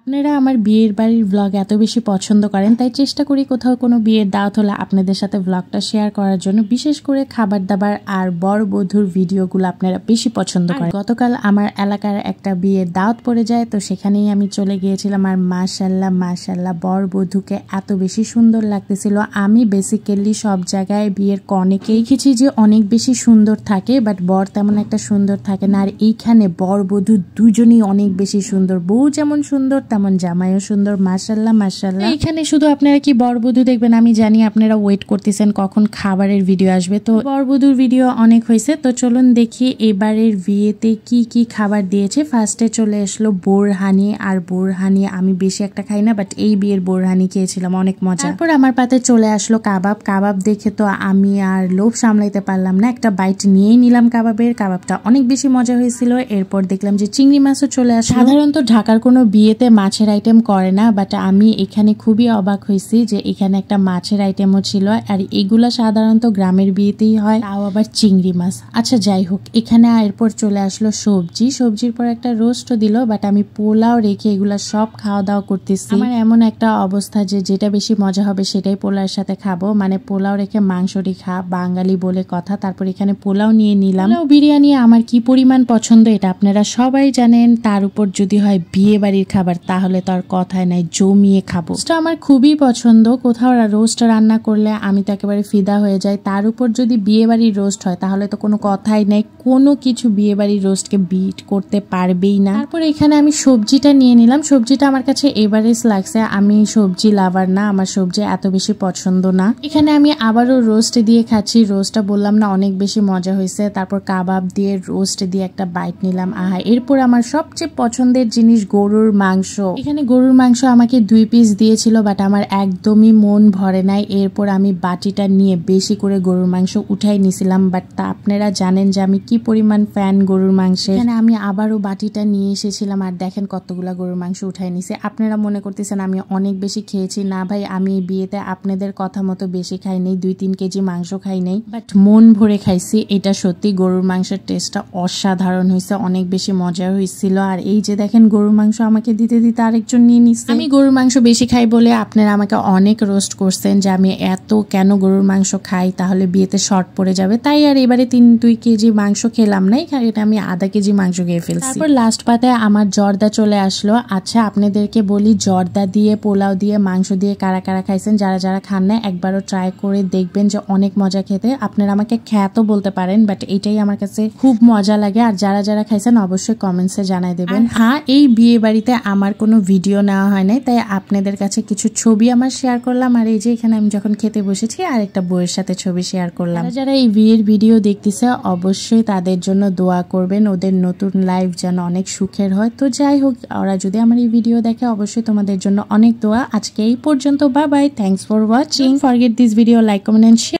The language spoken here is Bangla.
আপনারা আমার বিয়ের বাড়ির ব্লগ এত বেশি পছন্দ করেন, তাই চেষ্টা করি কোথাও কোনো বিয়ের দাওয়াত হলে আপনাদের সাথে ব্লগটা শেয়ার করার জন্য। বিশেষ করে খাবার দাবার আর বর বধূর ভিডিওগুলো আপনারা বেশি পছন্দ করেন। গতকাল আমার এলাকার একটা বিয়ের দাওয়াত পড়ে যায়, তো সেখানেই আমি চলে গিয়েছিলাম। আর মাশাল্লাহ বর বধূকে এত বেশি সুন্দর লাগতেছিল। আমি বেসিক্যালি সব জায়গায় বিয়ের কনেকে দেখেছি যে অনেক বেশি সুন্দর থাকে, বাট বর তেমন একটা সুন্দর থাকে না। আর এইখানে বর বধূ দুজনই অনেক বেশি সুন্দর, বউ যেমন সুন্দর তেমন জামাইও সুন্দর। মাশাল্লাহ। এইখানে শুধু আপনারা কি বরবধূ দেখবেন আমি জানি, আপনারা ওয়েট করতেছেন কখন খাবারের ভিডিও আসবে। তো বরবধূর ভিডিও অনেক হয়েছে, তো চলুন দেখি এবারের বিয়েতে কি কি খাবার দিয়েছে। ফার্স্টে চলে আসলো বোরহানি, আর বোরহানি আমি বেশি একটা খাই না, বাট এই বিয়ের বোরহানি খেয়েছিলাম, অনেক মজা। তারপর আমার পাতে চলে আসলো কাবাব দেখে তো আমি আর লোভ সামলাইতে পারলাম না, একটা বাইট নিয়েই নিলাম কাবাবের। কাবাবটা অনেক বেশি মজা হয়েছিল। এরপর দেখলাম যে চিংড়ি মাছও চলে আসলো। সাধারণত ঢাকার কোনো বিয়েতে মাছের আইটেম করে না, বাট আমি এখানে খুবই অবাক হয়েছি যে এখানে একটা মাছের আইটেমও ছিল। আর এগুলা সাধারণত গ্রামের বিয়েতেই হয়, তাও আবার চিংড়ি মাছ। আচ্ছা যাই হোক, এখানে এরপর চলে আসলো সবজির পর একটা রোস্টও দিল, বাট আমি পোলাও রেখে এগুলা সব খাওয়া দাওয়া করতেছি। আমার এমন একটা অবস্থা যে যেটা বেশি মজা হবে সেটাই পোলাওর সাথে খাবো, মানে পোলাও রেখে মাংসটি বাঙালি বলে কথা। তারপর এখানে পোলাও নিয়ে নিলাম। পোলাও বিরিয়ানি আমার কি পরিমাণ পছন্দ এটা আপনারা সবাই জানেন। তার উপর যদি হয় বিয়ে বাড়ির খাবার তাহলে তো আর কথাই নাই, জমিয়ে খাবো। রোস্টটা আমার খুবই পছন্দ, কোথাও রোস্ট রান্না করলে আমি তো একেবারে ফিদা হয়ে যাই। তার উপর যদি বিয়ে বাড়ির রোস্ট হয় তাহলে তো কোনো কথাই নাই, কোনো কিছু বিয়ে বাড়ির রোস্টকে বিট করতে পারবেই না। তারপর এখানে আমি সবজিটা নিয়ে নিলাম। সবজিটা আমার কাছে এভারেজ লাগছে, আমি সবজি লাভার না, আমার সবজি এত বেশি পছন্দ না। এখানে আমি আবারও রোস্ট দিয়ে খাচ্ছি। রোস্টটা বললাম না অনেক বেশি মজা হয়েছে। তারপর কাবাব দিয়ে রোস্ট দিয়ে একটা বাইট নিলাম। এরপর আমার সবচেয়ে পছন্দের জিনিস গরুর মাংস। এখানে গরুর মাংস আমাকে 2 পিস দিয়েছিল, বাট আমার একদমই মন ভরে নাই। এরপর আমি বাটিটা নিয়ে বেশি করে গরুর মাংস উঠাই নিছিলাম, বাট আপনারা জানেন যে আমি কি পরিমাণ ফ্যান গরুর মাংসের। এখানে আমি আবারও বাটিটা নিয়ে এসেছিলাম, আর দেখেন কতগুলা গরুর মাংস উঠাই নিছে। আপনারা মনে করতেছেন আমি অনেক বেশি খেয়েছি, না ভাই, আমি এই বিয়েতে আপনাদের কথা মতো বেশি খাই নাই, 2-3 কেজি মাংস খাই নাই, বাট মন ভরে খাইছি। এটা সত্যি গরুর মাংসের টেস্টটা অসাধারণ হয়েছে, অনেক বেশি মজা হয়েছিল। আর এই যে দেখেন গরুর মাংস আমাকে দিতে আরেকজন নিয়ে নিচ্ছে। আমি গরুর মাংস বেশি খাই বলে আপনারা আমাকে অনেক রোস্ট করছেন যে আমি এত কেন গরুর মাংস খাই, তাহলে বিয়েতে শর্ট পড়ে যাবে। তাই আর এবারে 2 কেজি মাংস খেলাম না, এটা আমি আধা কেজি মাংস খেয়ে ফেলছি। তারপর লাস্ট পাতে আমার জর্দা চলে আসলো। আচ্ছা আপনাদেরকে বলি, জর্দা দিয়ে পোলাও দিয়ে মাংস দিয়ে কারা কারা খাইছেন, যারা খান না একবারও ট্রাই করে দেখবেন যে অনেক মজা খেতে। আপনারা আমাকে খ্যাতও বলতে পারেন, বাট এটাই আমার কাছে খুব মজা লাগে। আর যারা খাইছেন অবশ্যই কমেন্টসে জানাই দেবেন। এই বিয়ে বাড়িতে আমার কোনো ভিডিও নেওয়া হয় নাই, তাই আপনাদের কাছে কিছু ছবি আমার শেয়ার করলাম। আর এই যে এখানে আমি যখন খেতে বসেছি আর একটা বউয়ের সাথে ছবি শেয়ার করলাম। যারা এই বিয়ের ভিডিও দেখতেছে অবশ্যই তাদের জন্য দোয়া করবেন, ওদের নতুন লাইফ যেন অনেক সুখের হয়। তো যাই হোক, ওরা যদি আমার এই ভিডিও দেখে অবশ্যই তোমাদের জন্য অনেক দোয়া। আজকে এই পর্যন্ত, bye bye, thanks for watching, forget this video, like, comment and share.